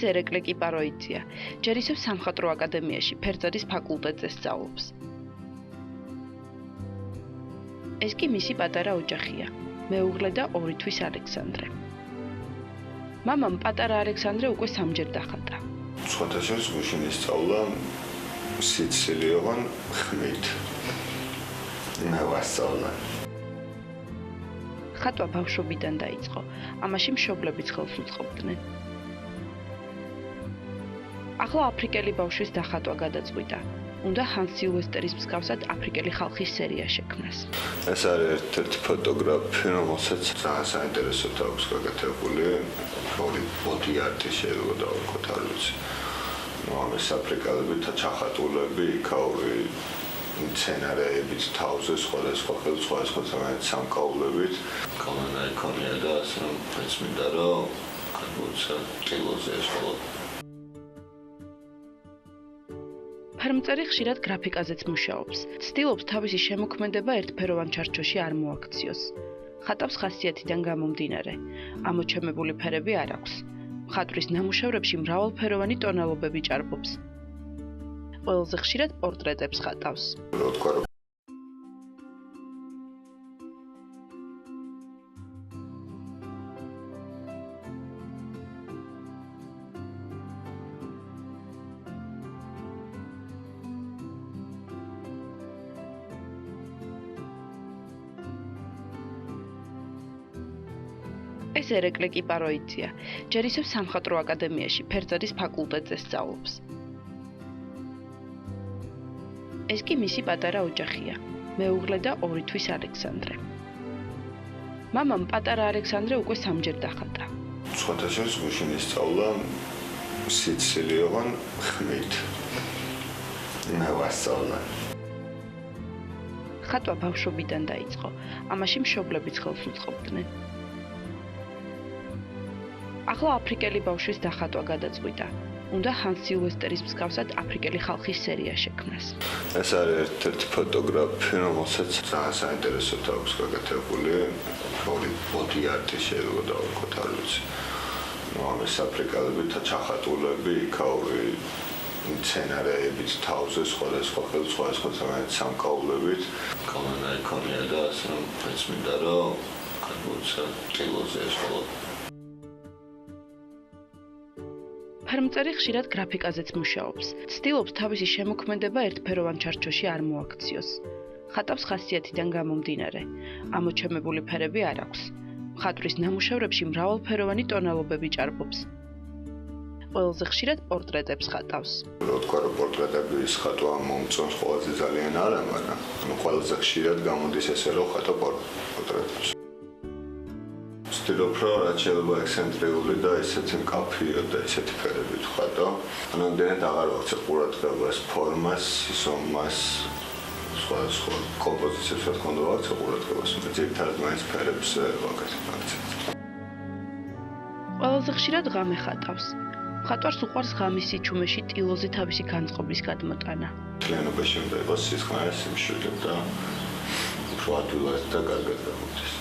ეს ერეკლე კიპაროიძეა. ჯერ ისევ სამხატვრო აკადემიაში ფერწერის ფაკულტეტზე სწავლობს. ეს კი მისი პატარა ოჯახია. მეუღლე და 2 თვის ალექსანდრე. მამამ პატარა ალექსანდრე უკვე 3-ჯერ დახატა. სხვათაშორის გუშინ ისწავლა სიცილიოვან ხმით. მე ვასწავლა. ხატვა ბავშვობიდან დაიწყო. ამაში მშობლებიც ხელს უწყობდნენ. ახლა აფრიკელი ბავშვის დახატვა გადაწყვიტა. უნდა ჰანს სილვესტერის მსგავსად აფრიკელი ხალხის სერია შექმნას. ეს არის ერთ-ერთი ფოტოგრაფი, რომელსაც ძალიან საინტერესოდ აქვს გაკეთებული. ბოდი არტი შეიძლება დავუყოთ, არ ვიცი. ეს აფრიკელები ჩახატულები, იქაური მცენარეებით, თავზე სხვადასხვა სამკაულებით. კოლონა იქონია და ასე მეც მინდა რომ განვუცა ტილოზე ეს ხოლმე. ფერმწერი ხშირად გრაფიკაზეც მუშაობს. ცდილობს თავისი შემოქმედება ერთფეროვან ჩარჩოში არ მოაქციოს. ხატავს ხასიათიდან გამომდინარე. ამოჩემებული ფერები არ აქვს. მხატვრის ნამუშევრებში მრავალფეროვანი ტონალობები ჭარბობს. ყველაზე ხშირად პორტრეტებს ხატავს. ეს ერეკლე კიპაროიძეა. ჯერ ისევ სამხატვრო აკადემიაში ფერწერის ფაკულტეტზე სწავლობს. ეს კი მისი პატარა ოჯახია. მეუღლე და 2 თვის ალექსანდრე. მამამ პატარა ალექსანდრე უკვე 3-ჯერ დახატა. სხვათაშორის გუშინ ისწავლა სიცილიოვან ხმით. მე ვასწავლა. ხატვა ბავშვობიდან დაიწყო. ამაში მშობლებიც ხელს უწყობდნენ. ახლა აფრიკელი ბავშვის დახატვა გადაწყვიტა. უნდა ჰანს სილვესტერის მსგავსად აფრიკელი ხალხის სერია შექმნას. ეს არის ერთ-ერთი ფოტოგრაფი, რომელსაც ძალიან საინტერესოდ აქვს გაკეთებული. ბოდი არტი შეიძლება დავუყოთ, არ ვიცი. ეს აფრიკელები ჩახატულები, იქაური მცენარეებით, თავზე სხვადასხვა სამკაულებით. კოლონა იქონია და ასე მეც მინდა რომ განვუცა ტილოზე ეს ხოლმე. ფერმწერი ხშირად გრაფიკაზეც მუშაობს. ცდილობს თავისი შემოქმედება ერთფეროვან ჩარჩოში არ მოაქციოს. ხატავს ხასიათიდან გამომდინარე. ამოჩემებული ფერები არ აქვს. მხატვრის ნამუშევრებში მრავალფეროვანი ტონალობები ჭარბობს. ყველაზე ხშირად პორტრეტებს ხატავს. პორტრეტების ხატვა მომწონს ყველაზე ძალიან არა, მაგრამ ყველაზე ხშირად გამოდის ესე რომ ხატო პორტრეტებს. ვცდილობ რომ რაც შეიძლება ექსცენტრიული და ესეთი მკაფიო და ესეთი ფერებით ვხატო. რამდენად აღარ ვაქცევ ყურადღებას ფორმას, ზომას, სხვადასხვა კომპოზიციებს რა თქმა უნდა ვაქცევ ყურადღებას, მაგრამ ძირითადად მაინც ფერებს ვაკეთებ აქცენტს. ყველაზე ხშირად ღამე ხატავს. მხატვარს უყვარს ღამის სიჩუმეში ტილოზე თავისი განწყობის გადმოტანა. მთლიანობაში უნდა იყოს სისხლიანი სიმშვიდე და უფრო ადვილად და კარგად გამოდის.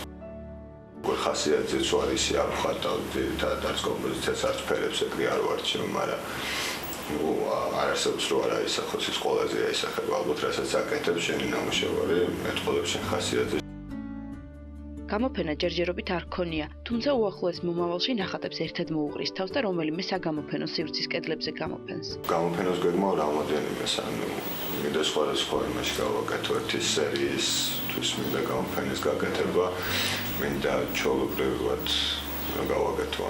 ხასიათზეც ვარისი არ ვხატავ, ძირითადად არც კომპოზიციას, არც ფერებს ეგრე არ ვარჩევ, მაგრამ არ არსებობს რომ არ აისახოს ის ყველაზე აისახება, ალბათ რასაც აკეთებ შენი ნამუშევარი, მეტყოლებს შენ ხასიათზე. გამოფენა ჯერჯერობით არ ქონია, თუმცა უახლოეს მომავალში ნახატებს ერთად მოუღრის თავს და რომელიმე საგამოფენო სივრცის კედლებზე გამოფენს. გამოფენოს გეგმავ რამოდენიმეს, მინდა სხვადასხვა იმაში გავაკეთო ერთი სერიის თვის მინდა გამოფენის გაკეთება, მინდა ჩვეულებრივად გავაკეთო,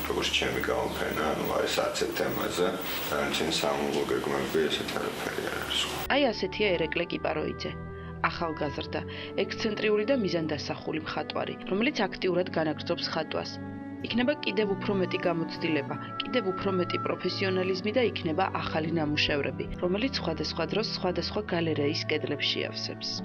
როგორც ჩემი გამოფენა, არის არცეთ თემაზე, არჩენ სამულო გეგმები ესეთ არაფერი არ არის. აი ასეთია ერეკლე კიპაროიძე. ახალგაზრდა, ექსცენტრიული და მიზანდასახული მხატვარი, რომელიც აქტიურად განაგრძობს ხატვას. იქნება კიდევ უფრო მეტი გამოცდილება, კიდევ უფრო მეტი პროფესიონალიზმი და იქნება ახალი ნამუშევრები, რომელიც სხვადასხვა დროს სხვადასხვა გალერეის კედლებში ავსებს.